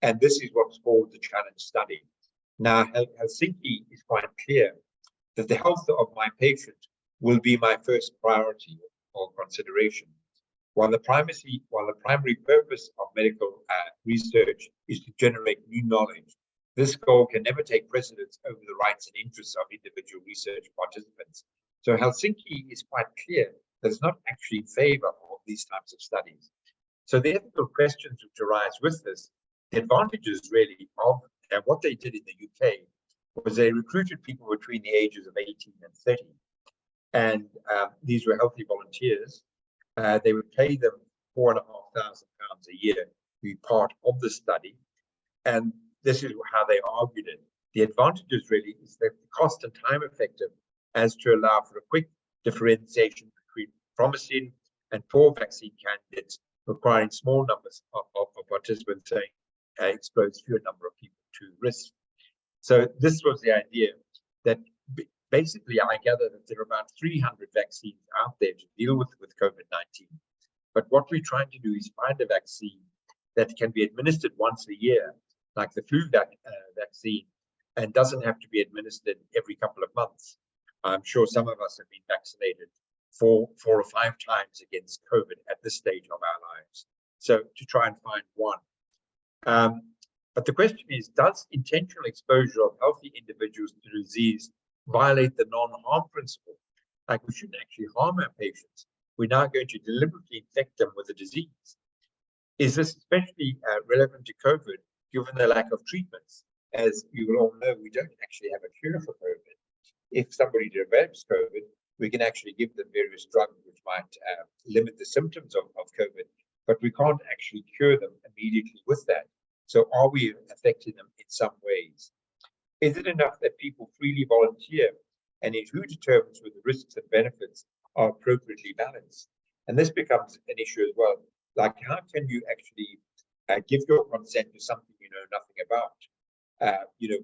And this is what's called the challenge study. Now, Helsinki is quite clear that the health of my patient will be my first priority or consideration. While the primary purpose of medical research is to generate new knowledge, this goal can never take precedence over the rights and interests of individual research participants. So Helsinki is quite clear that it's not actually in favor of these types of studies. So the ethical questions which arise with this, the advantages really of what they did in the UK was they recruited people between the ages of 18 and 30. And these were healthy volunteers. They would pay them £4,500 a year to be part of the study. And this is how they argued it. The advantages really is that the cost and time effective as to allow for a quick differentiation between promising and poor vaccine candidates requiring small numbers of participants saying expose fewer number of people to risk. So this was the idea that basically I gather that there are about 300 vaccines out there to deal with COVID-19. But what we're trying to do is find a vaccine that can be administered once a year, like the flu vaccine, and doesn't have to be administered every couple of months. I'm sure some of us have been vaccinated 4 or 5 times against COVID at this stage of our lives. So to try and find one. But the question is, does intentional exposure of healthy individuals to disease violate the non-harm principle? Like, we shouldn't actually harm our patients. We're now going to deliberately infect them with a disease. Is this especially relevant to COVID, given the lack of treatments? As you will all know, we don't actually have a cure for COVID. If somebody develops COVID, we can actually give them various drugs which might limit the symptoms of COVID, but we can't actually cure them immediately with that. So are we affecting them in some ways? Is it enough that people freely volunteer? And who determines whether the risks and benefits are appropriately balanced? And this becomes an issue as well. Like, how can you actually give your consent to something you know nothing about?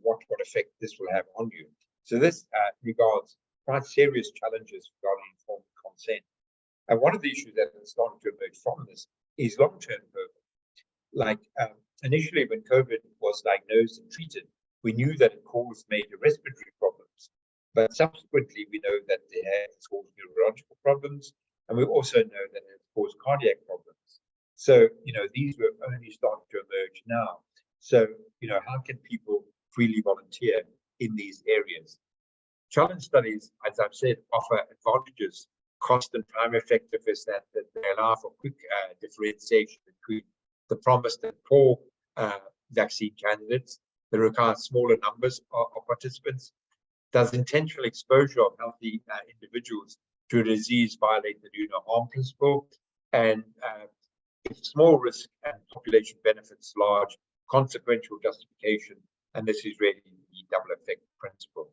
What effect this will have on you. So this regards quite serious challenges regarding informed consent. And one of the issues that is starting to emerge from this is long-term COVID. Like, initially when COVID was diagnosed and treated, we knew that it caused major respiratory problems. But subsequently, we know that it has caused neurological problems, and we also know that it has caused cardiac problems. So, these were only starting to emerge now. So, how can people freely volunteer in these areas? Challenge studies, as I've said, offer advantages, cost and time effectiveness that they allow for quick differentiation between the promised and poor vaccine candidates. They require smaller numbers of participants. Does intentional exposure of healthy individuals to a disease violate the do no harm principle? And if small risk and population benefits large, consequential justification, and this is really the double effect principle.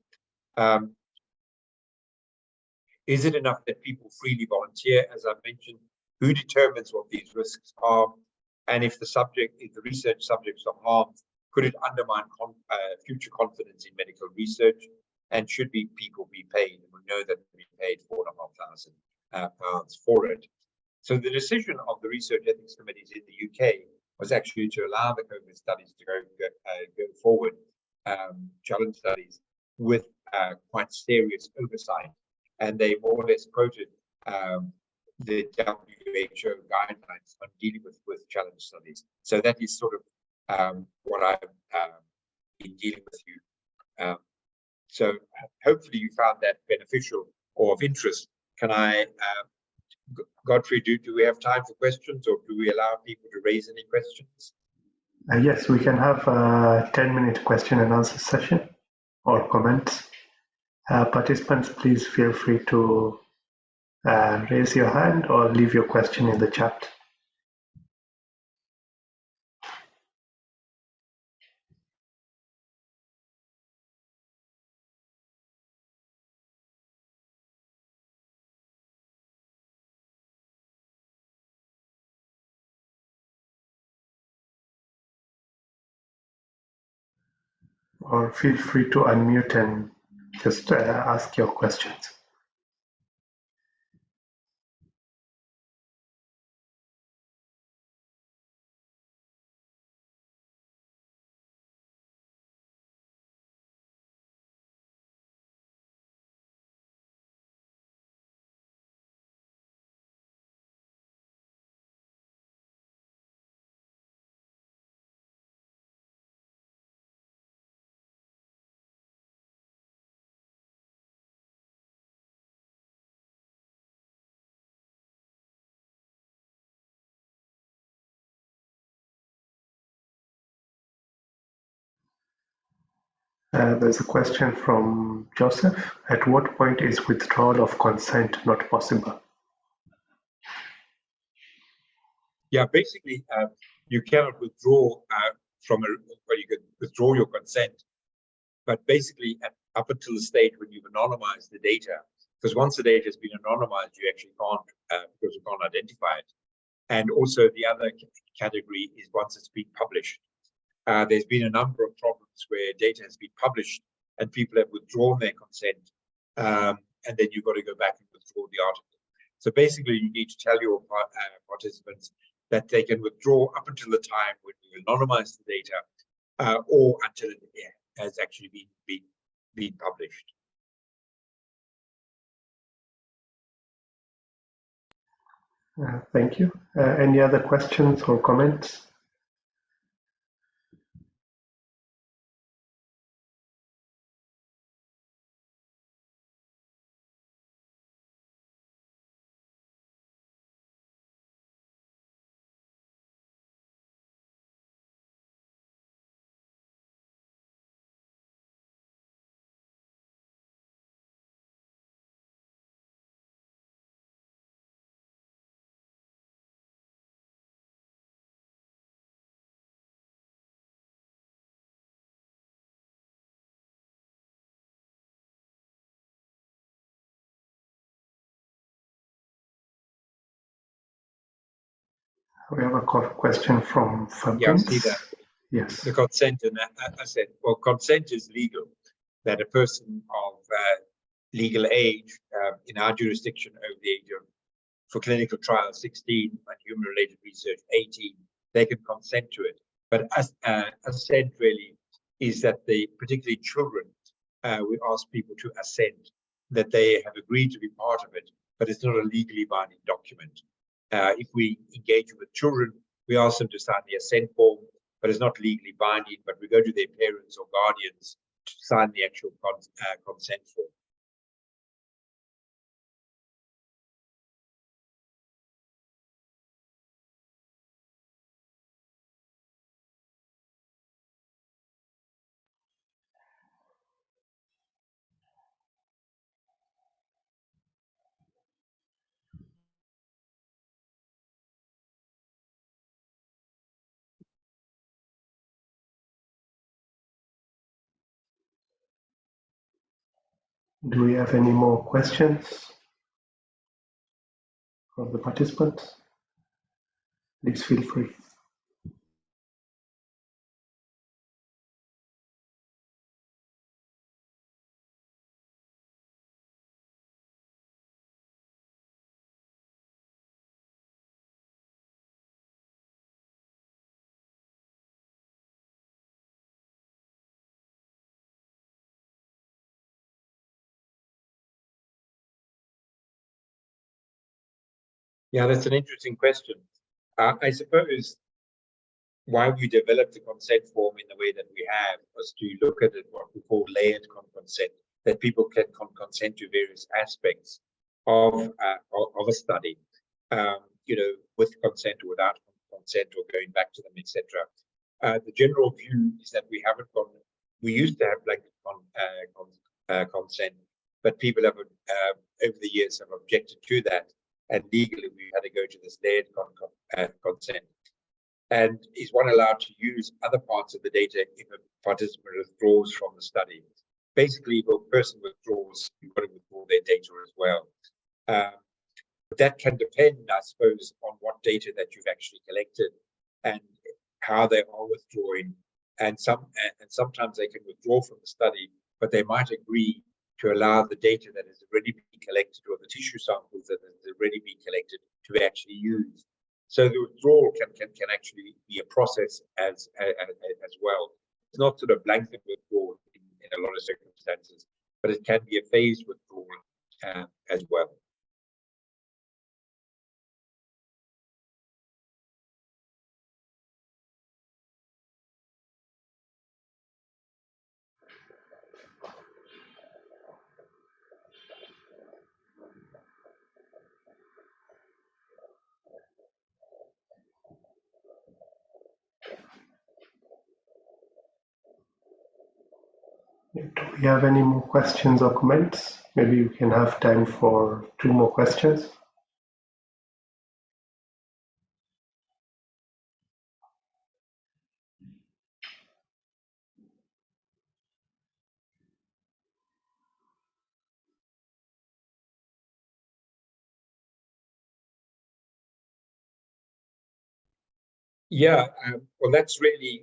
Is it enough that people freely volunteer? As I mentioned, who determines what these risks are? And if the research subjects are harmed, could it undermine future confidence in medical research? And should people be paid? And we know that we paid £4,500 for it. So the decision of the research ethics committees in the UK was actually to allow the COVID studies to go forward, challenge studies, with quite serious oversight. And they more or less quoted the WHO guidelines on dealing with challenge studies. So that is sort of what I've been dealing with you. So hopefully you found that beneficial or of interest. Can I, Godfrey, do we have time for questions, or do we allow people to raise any questions? Yes, we can have a 10-minute question and answer session or comments. Participants, please feel free to raise your hand or leave your question in the chat. Or feel free to unmute and just ask your questions. There's a question from Joseph. At what point is withdrawal of consent not possible? Yeah, basically, you cannot withdraw well, you can withdraw your consent, but basically up until the stage when you've anonymized the data, because once the data has been anonymized, you actually can't, because you can't identify it. And also the other category is once it's been published. There's been a number of problems where data has been published and people have withdrawn their consent, and then you've got to go back and withdraw the article. So basically, you need to tell your participants that they can withdraw up until the time when you anonymize the data, or until it has actually been published. Thank you. Any other questions or comments? We have a question from Fabrice. Yeah, I see that. Yes. The consent, and I said, well, consent is legal. That a person of legal age in our jurisdiction over the age of, for clinical trials, 16, and human-related research, 18, they can consent to it. But assent really is that they, particularly children, we ask people to assent, that they have agreed to be part of it, but it's not a legally binding document. If we engage with children, we ask them to sign the assent form, but it's not legally binding, but we go to their parents or guardians to sign the actual consent form. Do we have any more questions from the participants? Please feel free. Yeah, that's an interesting question. I suppose why we developed the consent form in the way that we have was to look at it, what we call layered consent, that people can consent to various aspects of a study, with consent or without consent, or going back to them, etc. The general view is that we haven't gone. We used to have blanket consent, but people have over the years have objected to that, and legally we had to go to this layered consent. And is one allowed to use other parts of the data if a participant withdraws from the study? Basically, if a person withdraws, you've got to withdraw their data as well. But that can depend, I suppose, on what data that you've actually collected and how they are withdrawing. And sometimes they can withdraw from the study, but they might agree to allow the data that has already been collected, or the tissue samples that has already been collected, to be actually used. So the withdrawal can actually be a process as well. It's not sort of blanket withdrawal in a lot of circumstances, but it can be a phased withdrawal as well. Do we have any more questions or comments? Maybe we can have time for 2 more questions. Yeah, well, that's really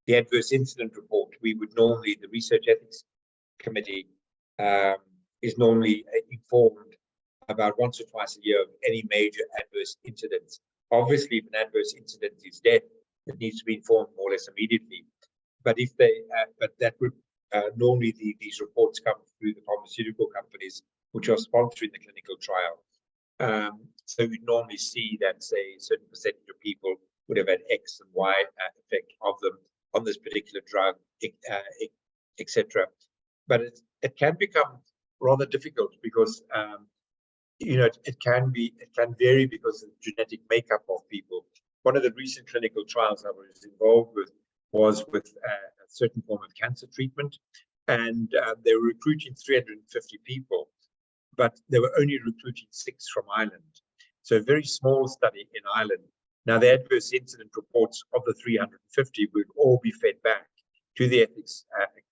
the adverse incident report. We would normally, the Research Ethics Committee is normally informed about once or twice a year of any major adverse incidents. Obviously, if an adverse incident is death, it needs to be informed more or less immediately. But if they, but that would normally these reports come through the pharmaceutical companies which are sponsoring the clinical trial. So we normally see that, say, a certain percentage of people would have had X and Y effect of them on this particular drug, etc. But it can become rather difficult because it can vary because of the genetic makeup of people. One of the recent clinical trials I was involved with was with a certain form of cancer treatment, and they were recruiting 350 people, but they were only recruiting 6 from Ireland. So a very small study in Ireland. Now, the adverse incident reports of the 350 would all be fed back to the ethics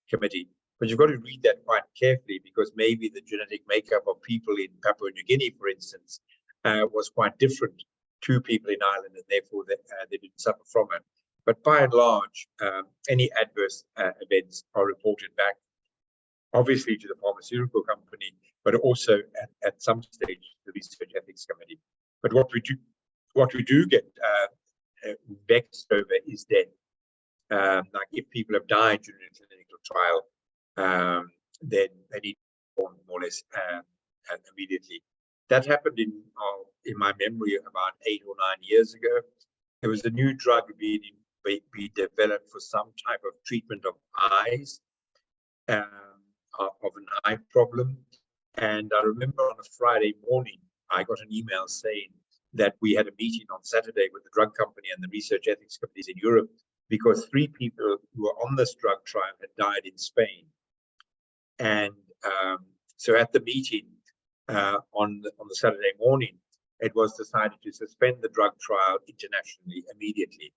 committee. But you've got to read that quite carefully because maybe the genetic makeup of people in Papua New Guinea, for instance, was quite different to people in Ireland, and therefore they didn't suffer from it. But by and large, any adverse events are reported back, obviously to the pharmaceutical company, but also at some stage the Research Ethics Committee. But what we do get vexed over is death. Like if people have died during a clinical trial, then they need to inform more or less immediately. That happened in my memory about 8 or 9 years ago. There was a new drug being developed for some type of treatment of eyes, of an eye problem. And I remember on a Friday morning, I got an email saying that we had a meeting on Saturday with the drug company and the research ethics committees in Europe because 3 people who were on this drug trial had died in Spain. And so at the meeting on the Saturday morning, it was decided to suspend the drug trial internationally immediately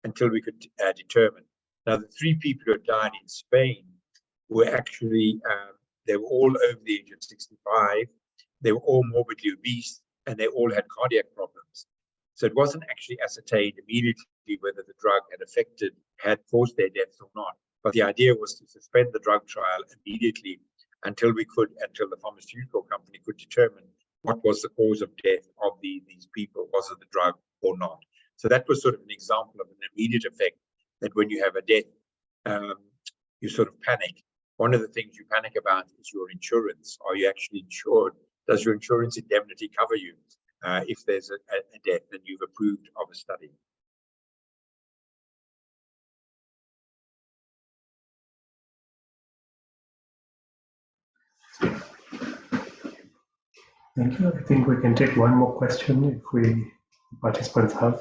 until we could determine. Now, the 3 people who had died in Spain were actually, they were all over the age of 65, they were all morbidly obese, and they all had cardiac problems. So it wasn't actually ascertained immediately whether the drug had caused their deaths or not. But the idea was to suspend the drug trial immediately until the pharmaceutical company could determine what was the cause of death of these people, was it the drug or not. So that was sort of an example of an immediate effect, that when you have a death, you sort of panic. One of the things you panic about is your insurance. Are you actually insured? Does your insurance indemnity cover you if there's a death and you've approved of a study? Thank you. I think we can take one more question if participants have.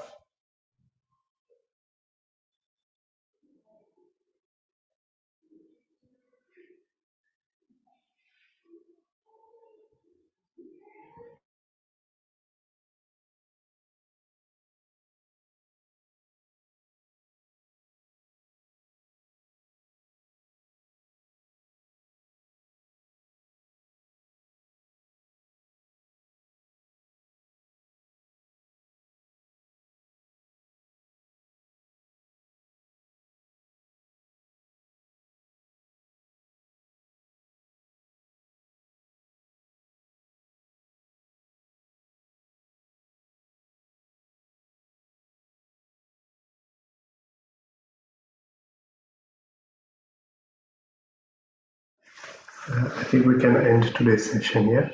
I think we can end today's session here.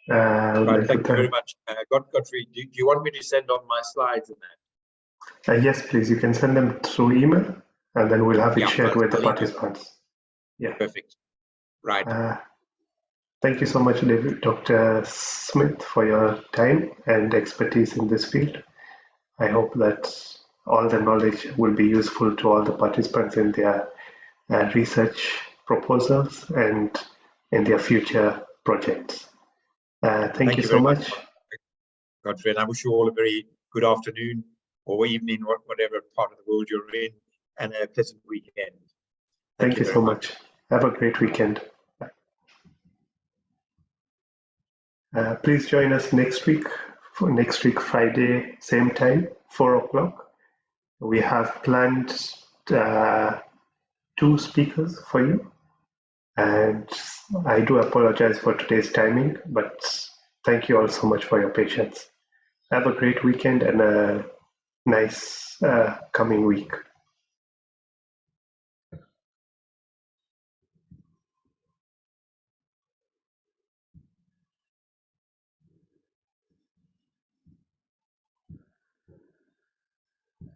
Right, thank you very much. Godfrey, do you want me to send on my slides and that? Yes, please. You can send them through email, and then we'll have it shared with the I'll email. participants. Yeah. Perfect. Right. Thank you so much, Dr. Smith, for your time and expertise in this field. I hope that all the knowledge will be useful to all the participants in their research proposals and in their future projects. Thank you so much. Godfrey, and I wish you all a very good afternoon or evening, whatever part of the world you're in, and a pleasant weekend. Thank you so much. Have a great weekend. Please join us next week, Friday, same time, 4 o'clock. We have planned 2 speakers for you, and I do apologize for today's timing, but thank you all so much for your patience. Have a great weekend and a nice coming week.